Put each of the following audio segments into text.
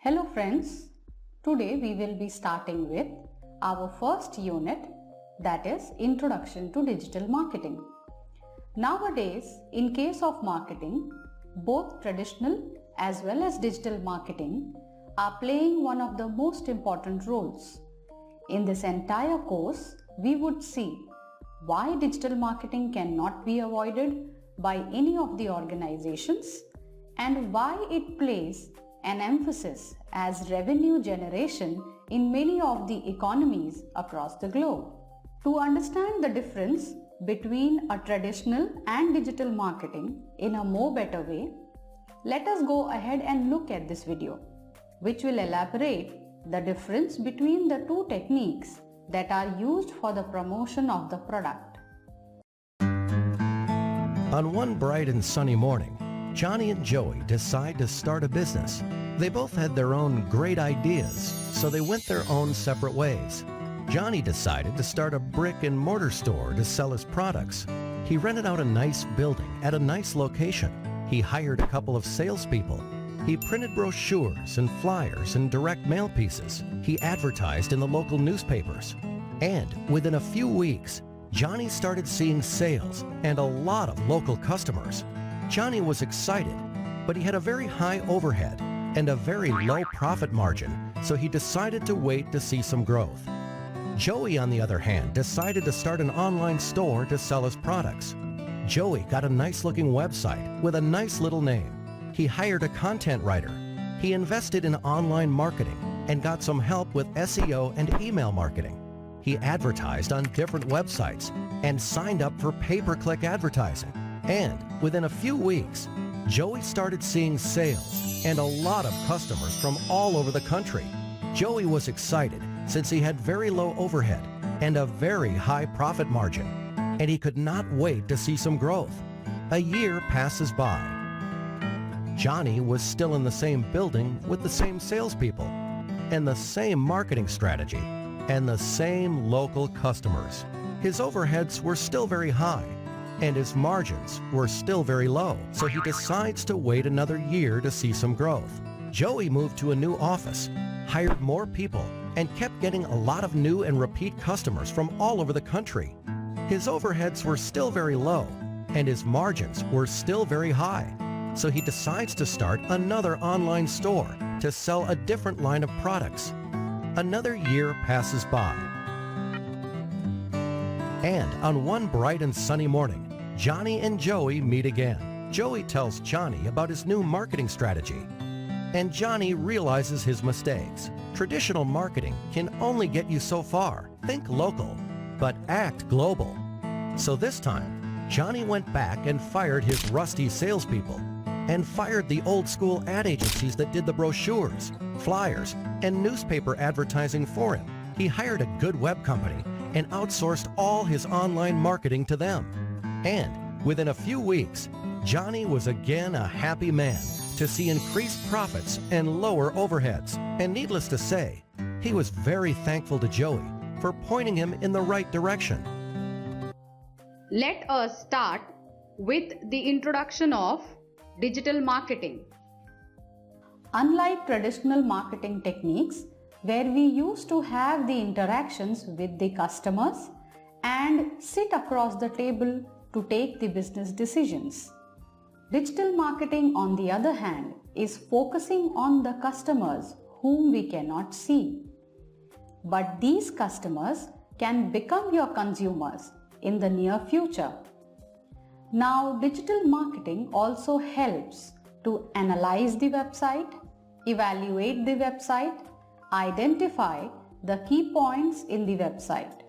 Hello friends, today we will be starting with our first unit, that is Introduction to Digital Marketing. Nowadays, in case of marketing, both traditional as well as digital marketing are playing one of the most important roles. In this entire course, we would see why digital marketing cannot be avoided by any of the organizations and why it plays an emphasis as revenue generation in many of the economies across the globe. To understand the difference between a traditional and digital marketing in a more better way, let us go ahead and look at this video, which will elaborate the difference between the two techniques that are used for the promotion of the product. On one bright and sunny morning, Johnny and Joey decide to start a business. They both had their own great ideas, so they went their own separate ways. Johnny decided to start a brick and mortar store to sell his products. He rented out a nice building at a nice location. He hired a couple of salespeople. He printed brochures and flyers and direct mail pieces. He advertised in the local newspapers. And within a few weeks, Johnny started seeing sales and a lot of local customers. Johnny was excited, but he had a very high overhead and a very low profit margin, so he decided to wait to see some growth. Joey, on the other hand, decided to start an online store to sell his products. Joey got a nice-looking website with a nice little name. He hired a content writer. He invested in online marketing and got some help with SEO and email marketing. He advertised on different websites and signed up for pay-per-click advertising. And within a few weeks, Joey started seeing sales and a lot of customers from all over the country. Joey was excited since he had very low overhead and a very high profit margin, and he could not wait to see some growth. A year passes by. Johnny was still in the same building with the same salespeople and the same marketing strategy and the same local customers. His overheads were still very high and his margins were still very low, so he decides to wait another year to see some growth. Joey moved to a new office, hired more people, and kept getting a lot of new and repeat customers from all over the country. His overheads were still very low and his margins were still very high, so he decides to start another online store to sell a different line of products. Another year passes by. And on one bright and sunny morning, Johnny and Joey meet again. Joey tells Johnny about his new marketing strategy, and Johnny realizes his mistakes. Traditional marketing can only get you so far. Think local, but act global. So this time, Johnny went back and fired his rusty salespeople and fired the old school ad agencies that did the brochures, flyers, and newspaper advertising for him. He hired a good web company and outsourced all his online marketing to them. And within a few weeks, Johnny was again a happy man to see increased profits and lower overheads. And needless to say, he was very thankful to Joey for pointing him in the right direction. Let us start with the introduction of digital marketing. Unlike traditional marketing techniques, where we used to have the interactions with the customers and sit across the table to take the business decisions, digital marketing, on the other hand, is focusing on the customers whom we cannot see. But these customers can become your consumers in the near future. Now, digital marketing also helps to analyze the website, evaluate the website, identify the key points in the website.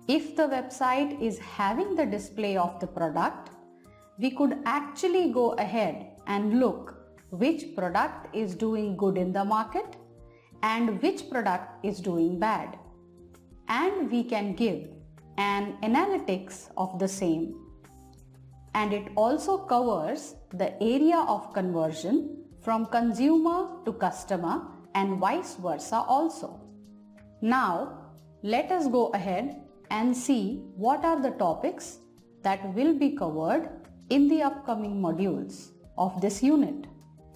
If the website is having the display of the product, we could actually go ahead and look which product is doing good in the market and which product is doing bad. And we can give an analytics of the same. And it also covers the area of conversion from consumer to customer and vice versa also. Now, let us go ahead and see what are the topics that will be covered in the upcoming modules of this unit.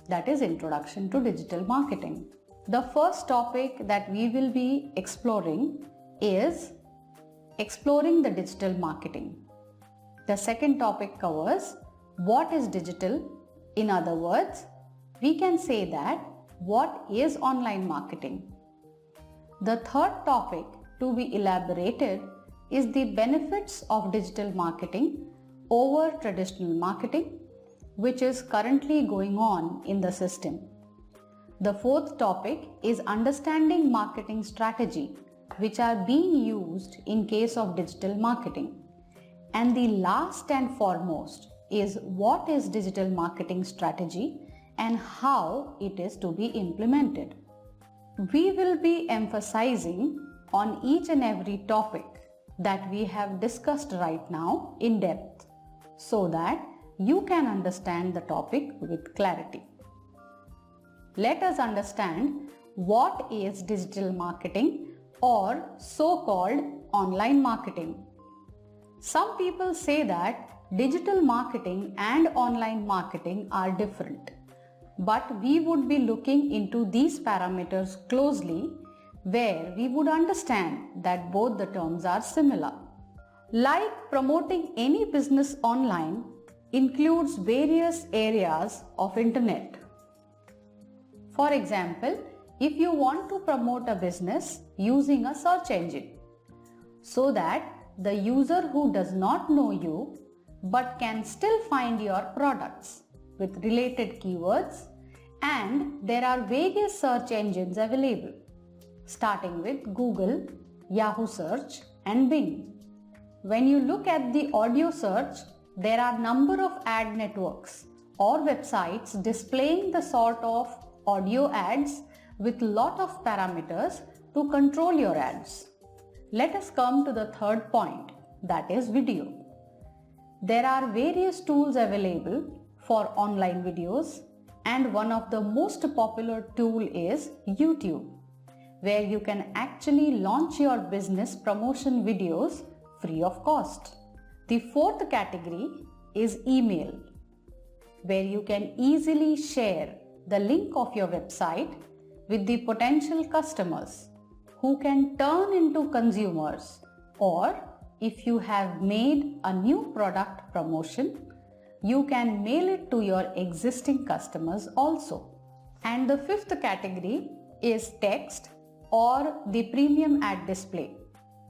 that is Introduction to Digital Marketing. The first topic that we will be exploring is exploring the digital marketing. The second topic covers what is digital. In other words, we can say that what is online marketing. The third topic to be elaborated is the benefits of digital marketing over traditional marketing, which is currently going on in the system. The fourth topic is understanding marketing strategy, which are being used in case of digital marketing. And the last and foremost is what is digital marketing strategy and how it is to be implemented. We will be emphasizing on each and every topic that we have discussed right now in depth so that you can understand the topic with clarity. Let us understand what is digital marketing or so-called online marketing. Some people say that digital marketing and online marketing are different, but we would be looking into these parameters closely where we would understand that both the terms are similar. Like promoting any business online includes various areas of internet. For example, if you want to promote a business using a search engine so that the user who does not know you but can still find your products with related keywords, and there are various search engines available starting with Google, Yahoo Search and Bing. When you look at the audio search, there are number of ad networks or websites displaying the sort of audio ads with lot of parameters to control your ads. Let us come to the third point, that is video. There are various tools available for online videos, and one of the most popular tool is YouTube, where you can actually launch your business promotion videos free of cost. The fourth category is email, where you can easily share the link of your website with the potential customers who can turn into consumers, or if you have made a new product promotion, you can mail it to your existing customers also. And the fifth category is text or the premium ad display,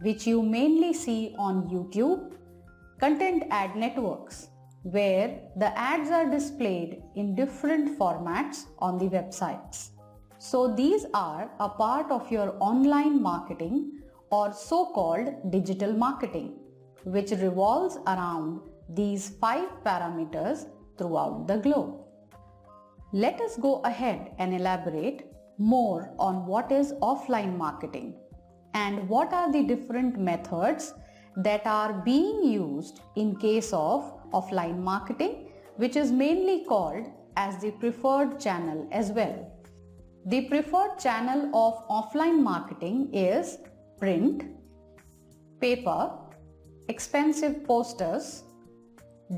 which you mainly see on YouTube, content ad networks, where the ads are displayed in different formats on the websites. So these are a part of your online marketing or so-called digital marketing, which revolves around these 5 parameters throughout the globe. Let us go ahead and elaborate more on what is offline marketing and what are the different methods that are being used in case of offline marketing, which is mainly called as the preferred channel as well. The preferred channel of offline marketing is print, paper, expensive posters,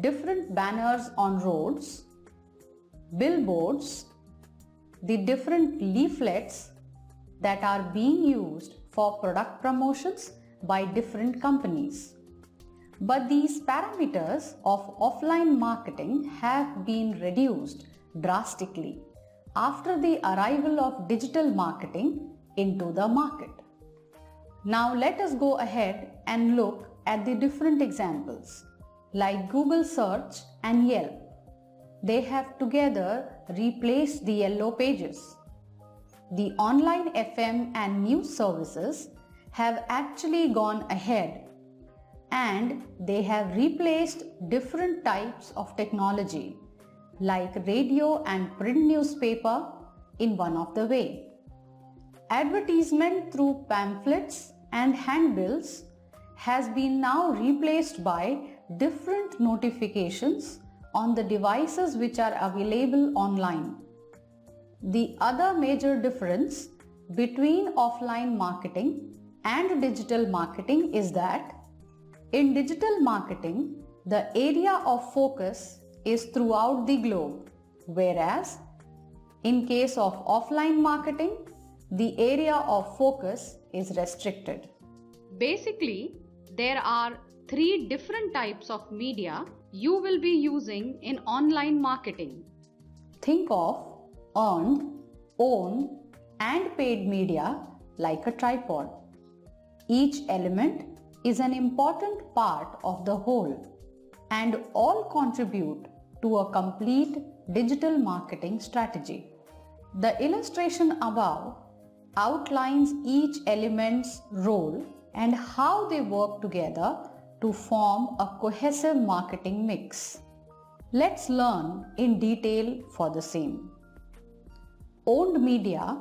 different banners on roads, billboards, the different leaflets that are being used for product promotions by different companies. But these parameters of offline marketing have been reduced drastically after the arrival of digital marketing into the market. Now let us go ahead and look at the different examples like Google Search and Yelp. They have together replaced the yellow pages. The online FM and news services have actually gone ahead and they have replaced different types of technology like radio and print newspaper in one of the way. Advertisement through pamphlets and handbills has been now replaced by different notifications on the devices which are available online. The other major difference between offline marketing and digital marketing is that in digital marketing, the area of focus is throughout the globe, whereas In case of offline marketing, the area of focus is restricted. Basically, there are 3 different types of media you will be using in online marketing. Think of earned, owned, and paid media like a tripod. Each element is an important part of the whole, and all contribute to a complete digital marketing strategy. The illustration above outlines each element's role and how they work together to form a cohesive marketing mix. Let's learn in detail for the same. Owned media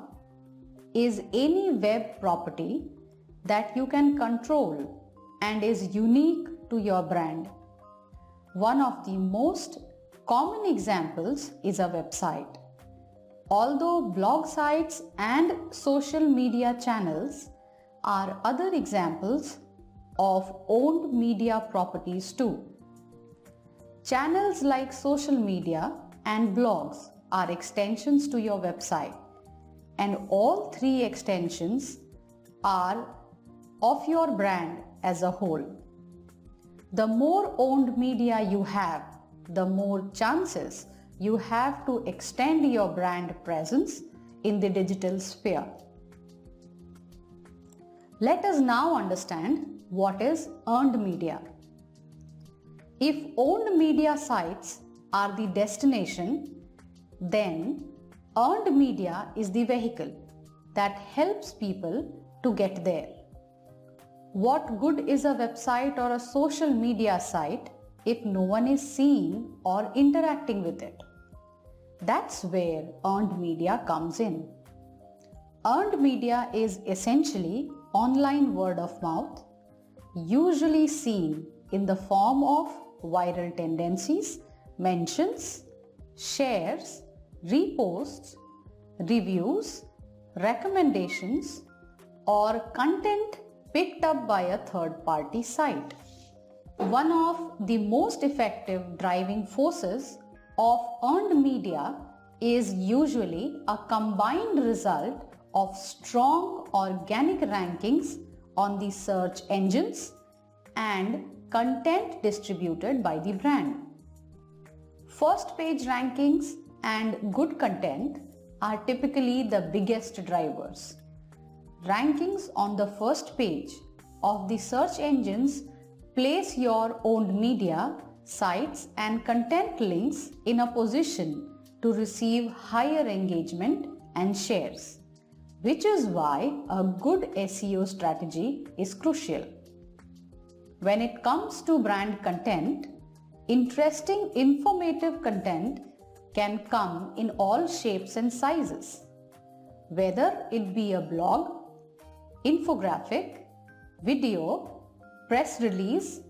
is any web property that you can control and is unique to your brand. One of the most common examples is a website. Although blog sites and social media channels are other examples of owned media properties too. Channels like social media and blogs are extensions to your website, and all 3 extensions are of your brand as a whole. The more owned media you have, the more chances you have to extend your brand presence in the digital sphere. Let us now understand what is earned media. If owned media sites are the destination, then earned media is the vehicle that helps people to get there. What good is a website or a social media site if no one is seeing or interacting with it? That's where earned media comes in. Earned media is essentially online word of mouth, usually seen in the form of viral tendencies, mentions, shares, reposts, reviews, recommendations, or content picked up by a third-party site. One of the most effective driving forces of earned media is usually a combined result of strong organic rankings on the search engines and content distributed by the brand. First page rankings and good content are typically the biggest drivers. Rankings on the first page of the search engines place your owned media, sites and content links in a position to receive higher engagement and shares, which is why a good SEO strategy is crucial. When it comes to brand content, interesting, informative content can come in all shapes and sizes, whether it be a blog, infographic, video, press release,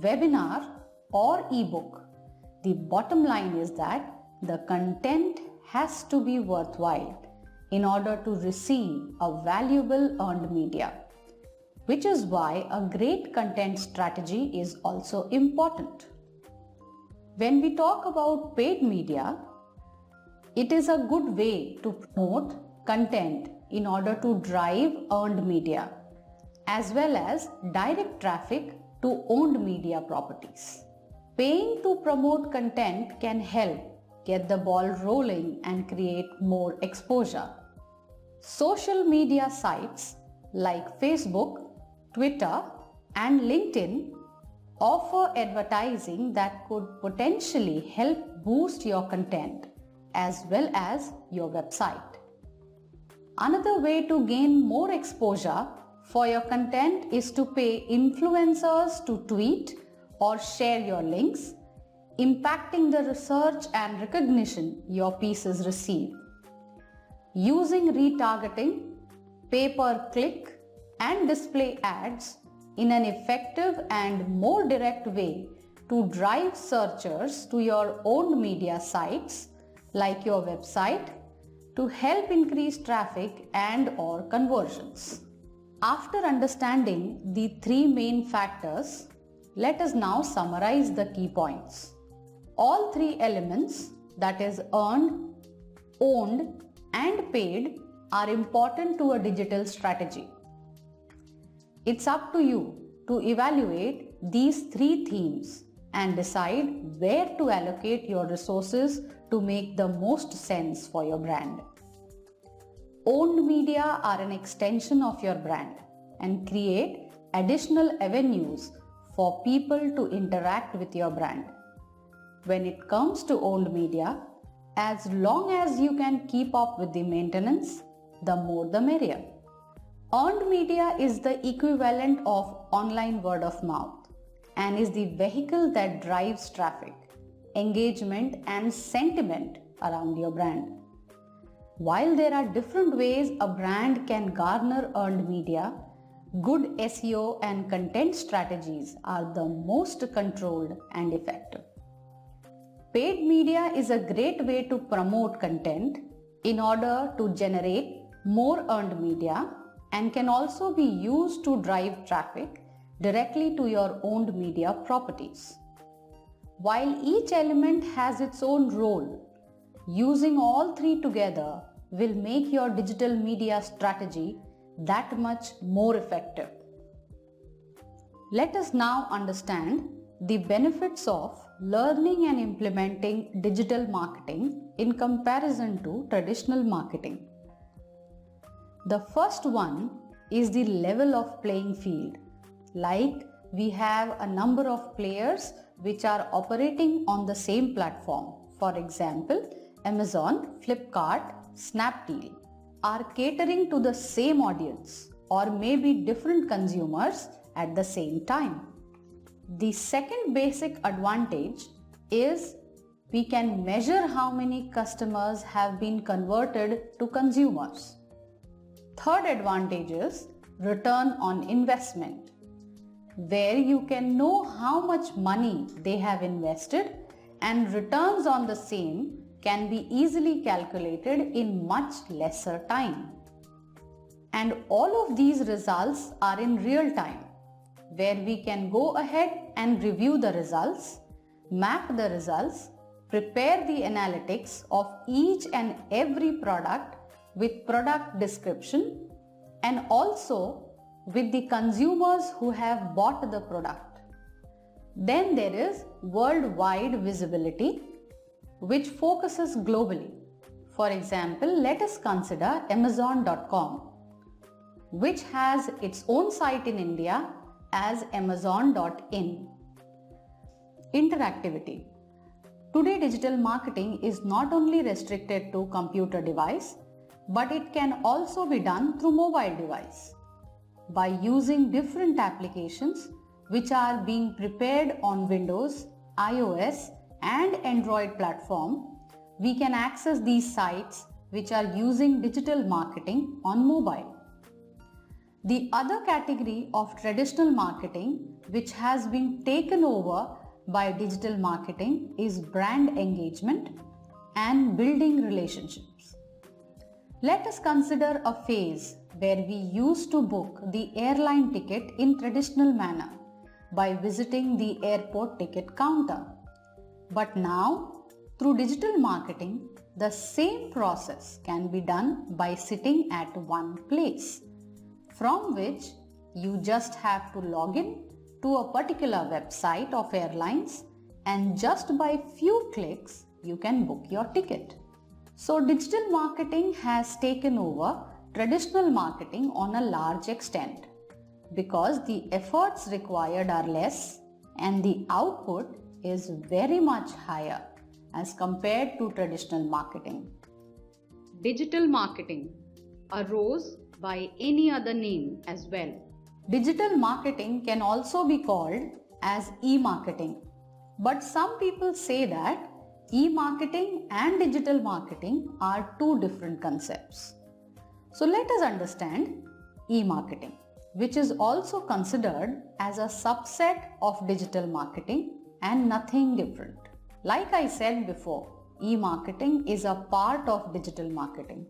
webinar, or ebook. The bottom line is that the content has to be worthwhile in order to receive a valuable earned media, which is why a great content strategy is also important. When we talk about paid media, it is a good way to promote content in order to drive earned media, as well as direct traffic to owned media properties. Paying to promote content can help get the ball rolling and create more exposure. Social media sites like Facebook, Twitter, and LinkedIn offer advertising that could potentially help boost your content as well as your website. Another way to gain more exposure for your content is to pay influencers to tweet or share your links, impacting the research and recognition your pieces receive. Using retargeting, pay-per-click, and display ads in an effective and more direct way to drive searchers to your own media sites like your website to help increase traffic and or conversions. After understanding the 3 main factors, let us now summarize the key points. All 3 elements, that is earned, owned and paid are important to a digital strategy. It's up to you to evaluate these three themes and decide where to allocate your resources to make the most sense for your brand. Owned media are an extension of your brand and create additional avenues for people to interact with your brand. When it comes to owned media, as long as you can keep up with the maintenance, the more the merrier. Earned media is the equivalent of online word of mouth and is the vehicle that drives traffic, engagement and sentiment around your brand. While there are different ways a brand can garner earned media, good SEO and content strategies are the most controlled and effective. Paid media is a great way to promote content in order to generate more earned media and can also be used to drive traffic directly to your owned media properties. While each element has its own role, using all three together will make your digital media strategy that much more effective. Let us now understand the benefits of learning and implementing digital marketing in comparison to traditional marketing. The first one is the level of playing field. Like we have a number of players which are operating on the same platform. For example, Amazon, Flipkart, Snapdeal are catering to the same audience or maybe different consumers at the same time. The second basic advantage is we can measure how many customers have been converted to consumers. Third advantage is return on investment, where you can know how much money they have invested and returns on the same can be easily calculated in much lesser time. And all of these results are in real time, where we can go ahead and review the results, map the results, prepare the analytics of each and every product with product description and also with the consumers who have bought the product. Then there is worldwide visibility, which focuses globally. For example, let us consider Amazon.com, which has its own site in India as Amazon.in. Interactivity. Today, digital marketing is not only restricted to computer device, but it can also be done through mobile device. By using different applications which are being prepared on Windows, iOS and Android platform, we can access these sites which are using digital marketing on mobile. The other category of traditional marketing which has been taken over by digital marketing is brand engagement and building relationships. Let us consider a phase where we used to book the airline ticket in traditional manner by visiting the airport ticket counter. But now, through digital marketing, the same process can be done by sitting at one place, from which you just have to log in to a particular website of airlines and just by few clicks you can book your ticket. So digital marketing has taken over traditional marketing on a large extent because the efforts required are less and the output is very much higher as compared to traditional marketing. Digital marketing arose by any other name as well. Digital marketing can also be called as e-marketing, but some people say that e-marketing and digital marketing are two different concepts. So let us understand e-marketing, which is also considered as a subset of digital marketing and nothing different. Like I said before, e-marketing is a part of digital marketing.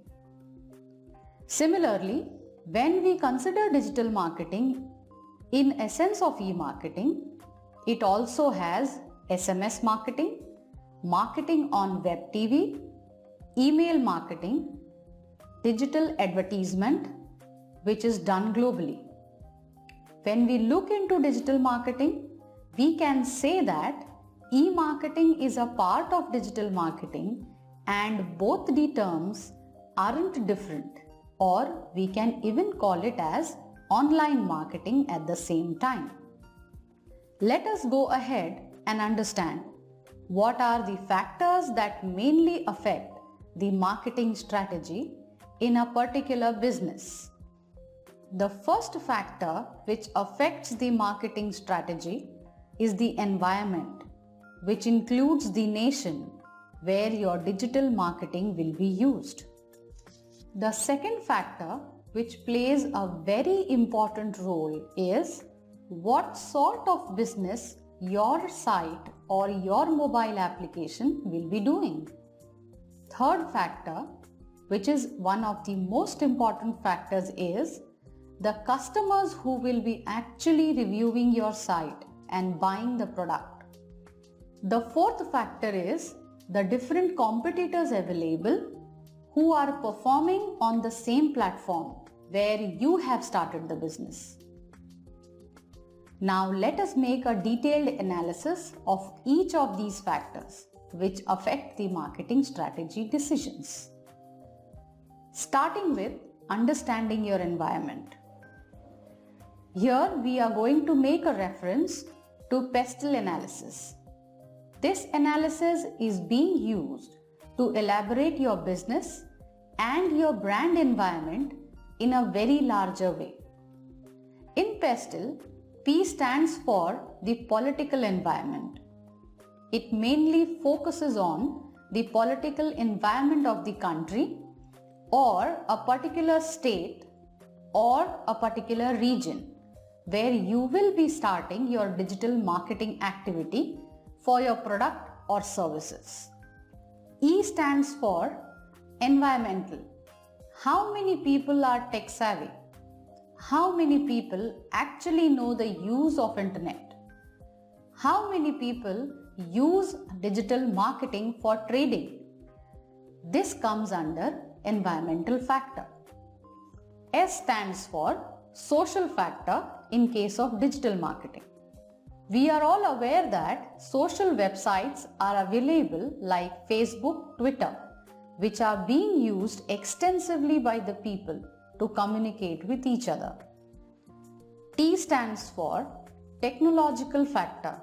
Similarly, when we consider digital marketing in essence of e-marketing, it also has SMS marketing, marketing on web TV, email marketing, digital advertisement, which is done globally. When we look into digital marketing, we can say that e-marketing is a part of digital marketing and both the terms aren't different, or we can even call it as online marketing at the same time. Let us go ahead and understand what are the factors that mainly affect the marketing strategy in a particular business. The first factor which affects the marketing strategy is the environment, which includes the nation where your digital marketing will be used. The second factor which plays a very important role is what sort of business your site or your mobile application will be doing. Third factor, which is one of the most important factors, is the customers who will be actually reviewing your site and buying the product. The fourth factor is the different competitors available who are performing on the same platform where you have started the business. Now let us make a detailed analysis of each of these factors which affect the marketing strategy decisions. Starting with understanding your environment. Here we are going to make a reference to pestle analysis. This analysis is being used to elaborate your business and your brand environment in a very larger way. In pestle, P stands for the political environment. It mainly focuses on the political environment of the country or a particular state or a particular region where you will be starting your digital marketing activity for your product or services. E stands for environmental. How many people are tech savvy? How many people actually know the use of internet? How many people use digital marketing for trading? This comes under environmental factor. S stands for social factor in case of digital marketing. We are all aware that social websites are available like Facebook, Twitter, which are being used extensively by the people to communicate with each other. T stands for technological factor.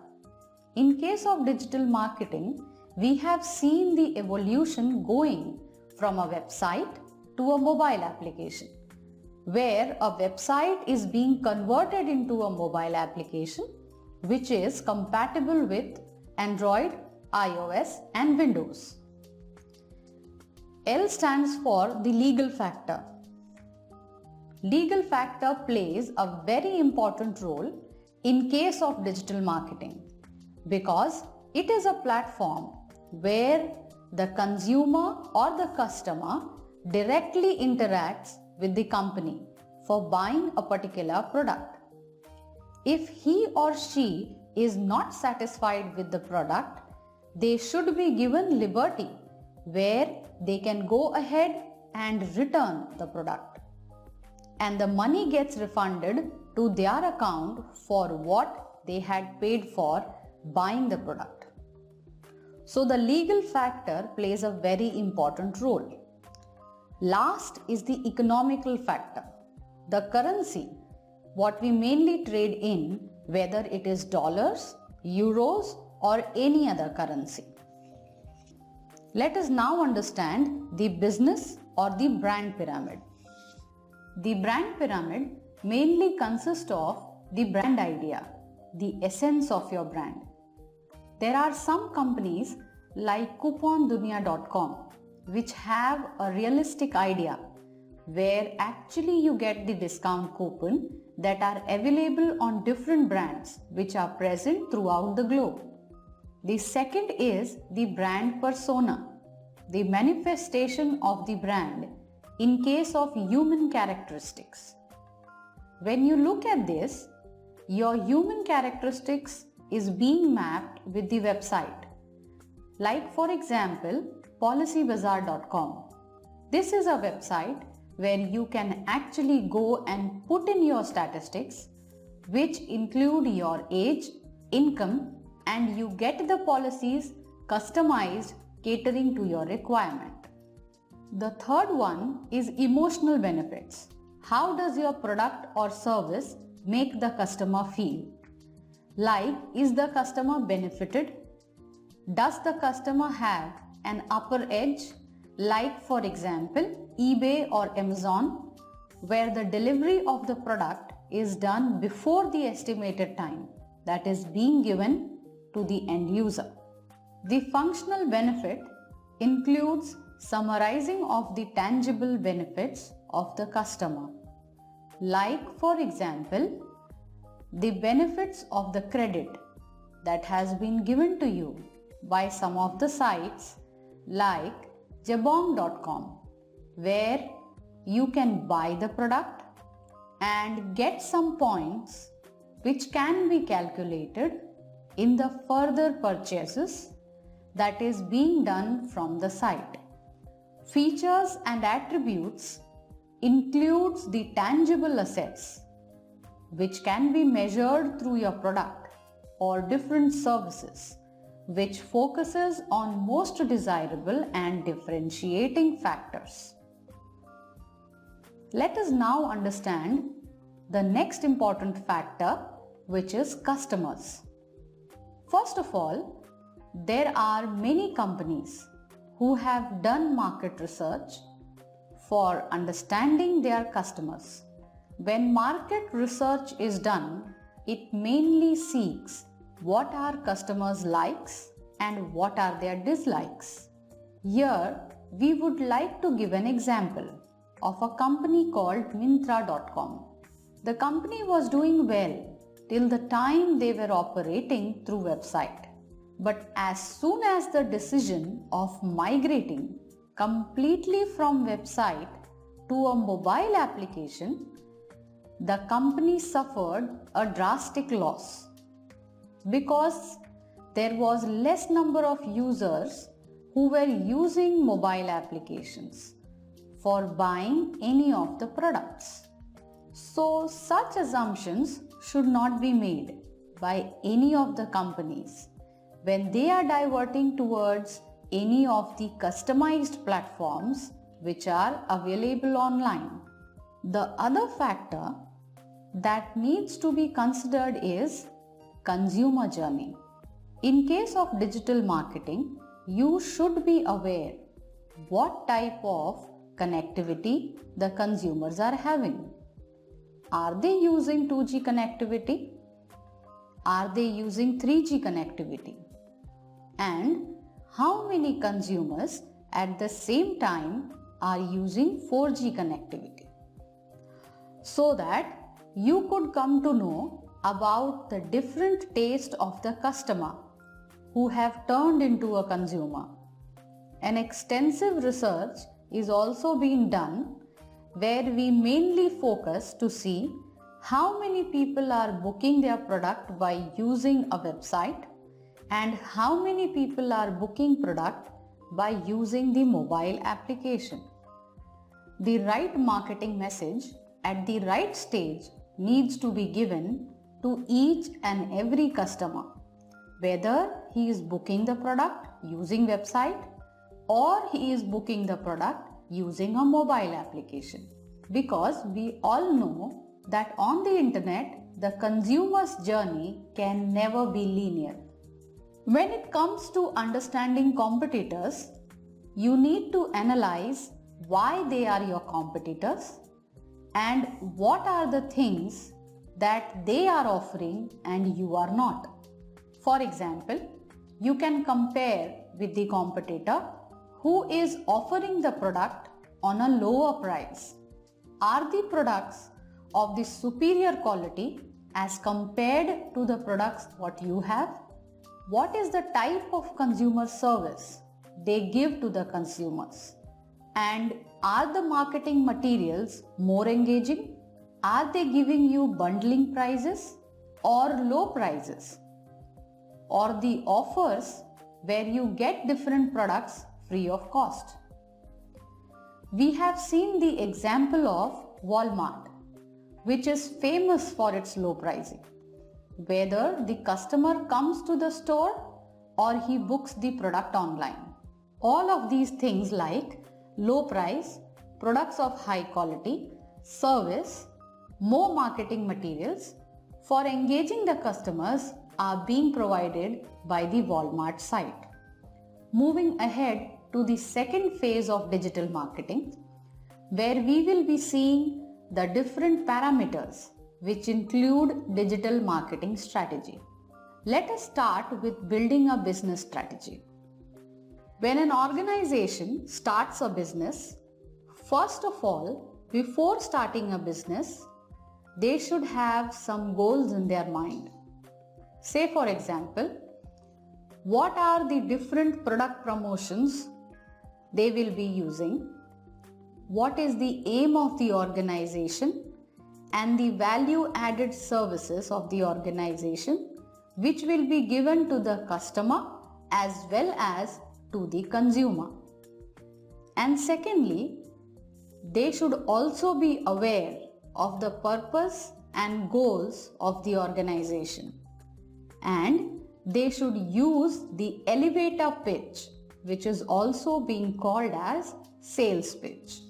In case of digital marketing, we have seen the evolution going from a website to a mobile application, where a website is being converted into a mobile application which is compatible with Android, iOS and Windows. L stands for the legal factor. Legal factor plays a very important role in case of digital marketing because it is a platform where the consumer or the customer directly interacts with the company for buying a particular product. If he or she is not satisfied with the product, they should be given liberty where they can go ahead and return the product. And the money gets refunded to their account for what they had paid for buying the product. So the legal factor plays a very important role. Last is the economical factor. The currency, what we mainly trade in, whether it is dollars, euros or any other currency. Let us now understand the business or the brand pyramid. The brand pyramid mainly consists of the brand idea, the essence of your brand. There are some companies like coupondunia.com which have a realistic idea where actually you get the discount coupon that are available on different brands which are present throughout the globe. The second is the brand persona, the manifestation of the brand in case of human characteristics. When you look at this, your human characteristics is being mapped with the website. Like for example, policybazaar.com. This is a website where you can actually go and put in your statistics, which include your age, income, and you get the policies customized catering to your requirement. The third one is emotional benefits. How does your product or service make the customer feel? Like, is the customer benefited? Does the customer have an upper edge? Like, for example, eBay or Amazon, where the delivery of the product is done before the estimated time that is being given to the end user. The functional benefit includes summarizing of the tangible benefits of the customer. Like, for example, the benefits of the credit that has been given to you by some of the sites like jabong.com, where you can buy the product and get some points which can be calculated in the further purchases that is being done from the site. Features and attributes includes the tangible assets which can be measured through your product or different services, which focuses on most desirable and differentiating factors. Let us now understand the next important factor, which is customers. First of all, there are many companies who have done market research for understanding their customers. When market research is done, it mainly seeks what are customers' likes and what are their dislikes. Here, we would like to give an example of a company called Myntra.com. The company was doing well till the time they were operating through website. But as soon as the decision of migrating completely from website to a mobile application, the company suffered a drastic loss because there was less number of users who were using mobile applications for buying any of the products. So such assumptions should not be made by any of the companies when they are diverting towards any of the customized platforms which are available online. The other factor that needs to be considered is consumer journey. In case of digital marketing, you should be aware what type of connectivity the consumers are having. Are they using 2G connectivity? Are they using 3G connectivity? And how many consumers at the same time are using 4G connectivity? So that you could come to know about the different taste of the customer who have turned into a consumer. An extensive research is also being done where we mainly focus to see how many people are booking their product by using a website and how many people are booking product by using the mobile application. The right marketing message at the right stage needs to be given to each and every customer, whether he is booking the product using website or he is booking the product using a mobile application. Because we all know that on the internet, the consumer's journey can never be linear. When it comes to understanding competitors, you need to analyze why they are your competitors and what are the things that they are offering and you are not. For example, you can compare with the competitor who is offering the product on a lower price. Are the products of the superior quality as compared to the products what you have? What is the type of consumer service they give to the consumers? And are the marketing materials more engaging? Are they giving you bundling prices or low prices? Or the offers where you get different products free of cost. We have seen the example of Walmart, which is famous for its low pricing. Whether the customer comes to the store or he books the product online. All of these things like low price, products of high quality, service, more marketing materials for engaging the customers are being provided by the Walmart site. Moving ahead to the second phase of digital marketing, where we will be seeing the different parameters which include digital marketing strategy. Let us start with building a business strategy. When an organization starts a business, first of all, before starting a business, they should have some goals in their mind. Say for example, what are the different product promotions they will be using? What is the aim of the organization and the value added services of the organization which will be given to the customer as well as to the consumer. And secondly, they should also be aware of the purpose and goals of the organization. And they should use the elevator pitch, which is also being called as sales pitch.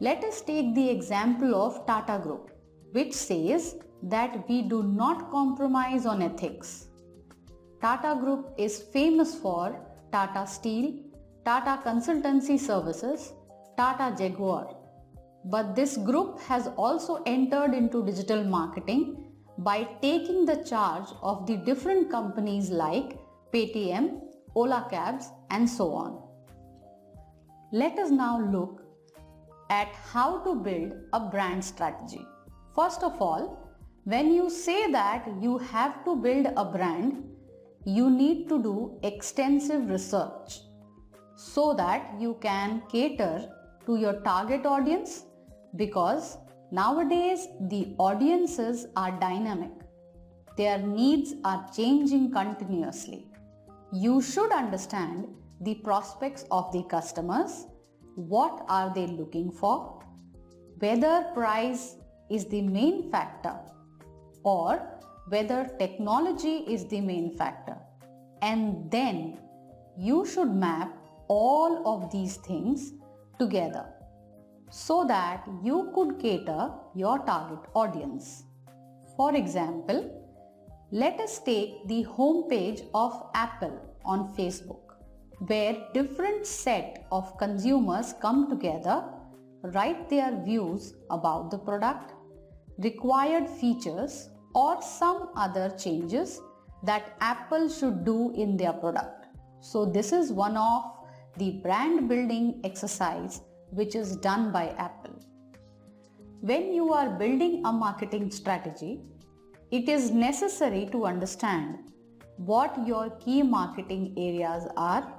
Let us take the example of Tata Group, which says that we do not compromise on ethics. Tata Group is famous for Tata Steel, Tata Consultancy Services, Tata Jaguar. But this group has also entered into digital marketing by taking the charge of the different companies like Paytm, Ola Cabs and so on. Let us now look at how to build a brand strategy. First of all, when you say that you have to build a brand, you need to do extensive research so that you can cater to your target audience, because nowadays the audiences are dynamic. Their needs are changing continuously. You should understand the prospects of the customers. What are they looking for? Whether price is the main factor or whether technology is the main factor. And then you should map all of these things together so that you could cater your target audience. For example, let us take the home page of Apple on Facebook, where different set of consumers come together, write their views about the product, required features or some other changes that Apple should do in their product. So this is one of the brand building exercise which is done by Apple. When you are building a marketing strategy, it is necessary to understand what your key marketing areas are,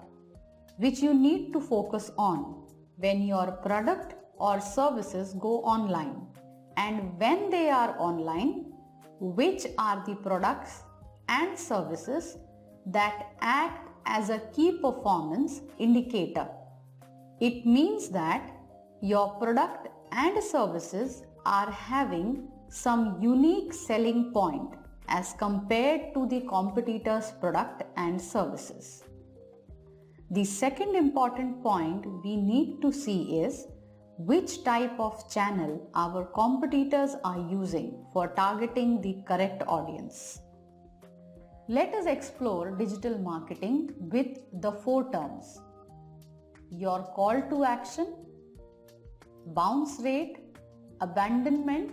which you need to focus on when your product or services go online, and when they are online, which are the products and services that act as a key performance indicator. It means that your product and services are having some unique selling point as compared to the competitors' product and services. The second important point we need to see is which type of channel our competitors are using for targeting the correct audience. Let us explore digital marketing with the 4 terms: your call to action, bounce rate, abandonment,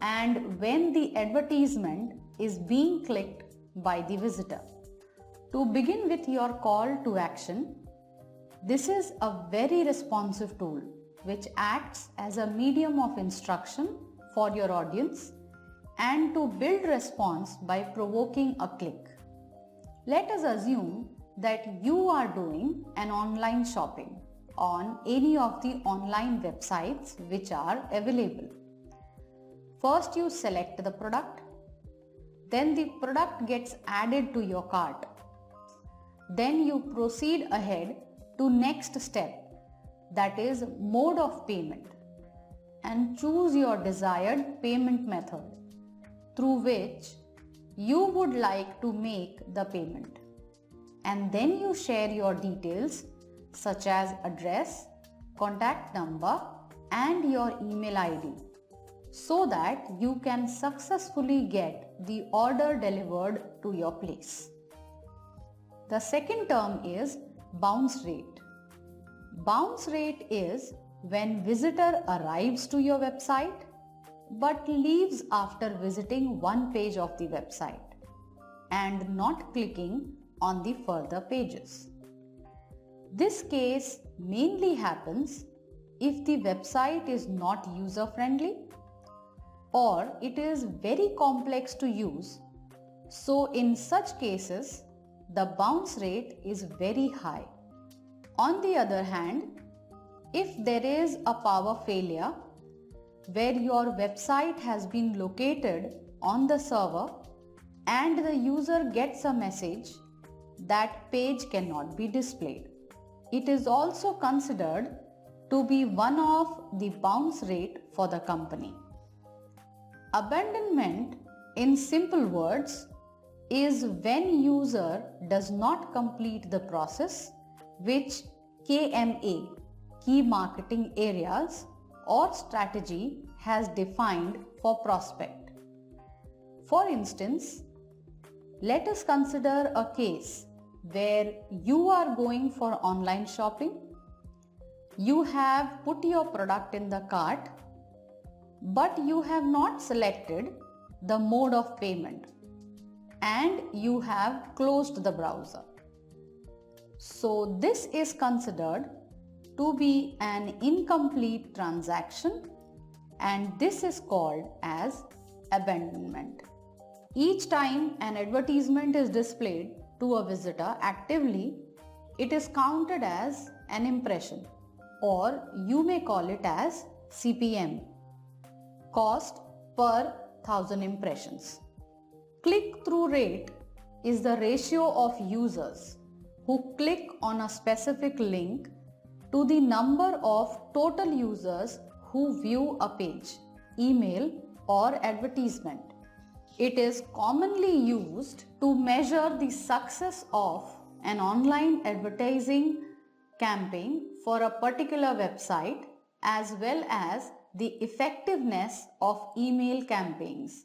and when the advertisement is being clicked by the visitor. To begin with your call to action, this is a very responsive tool which acts as a medium of instruction for your audience and to build response by provoking a click. Let us assume that you are doing an online shopping on any of the online websites which are available. First you select the product, then the product gets added to your cart. Then you proceed ahead to next step, that is mode of payment, and choose your desired payment method through which you would like to make the payment. And then you share your details such as address, contact number and your email ID so that you can successfully get the order delivered to your place. The second term is bounce rate. Bounce rate is when visitor arrives to your website but leaves after visiting one page of the website and not clicking on the further pages. This case mainly happens if the website is not user-friendly or it is very complex to use. So in such cases, the bounce rate is very high. On the other hand, if there is a power failure where your website has been located on the server and the user gets a message that page cannot be displayed, it is also considered to be one of the bounce rate for the company. Abandonment, in simple words, is when user does not complete the process which KMA, Key Marketing Areas or strategy has defined for prospect. For instance, let us consider a case where you are going for online shopping. You have put your product in the cart, but you have not selected the mode of payment and you have closed the browser. So this is considered to be an incomplete transaction and this is called as abandonment. Each time an advertisement is displayed to a visitor actively, it is counted as an impression, or you may call it as CPM, cost per 1000 impressions. Click-through rate is the ratio of users who click on a specific link to the number of total users who view a page, email or advertisement. It is commonly used to measure the success of an online advertising campaign for a particular website as well as the effectiveness of email campaigns.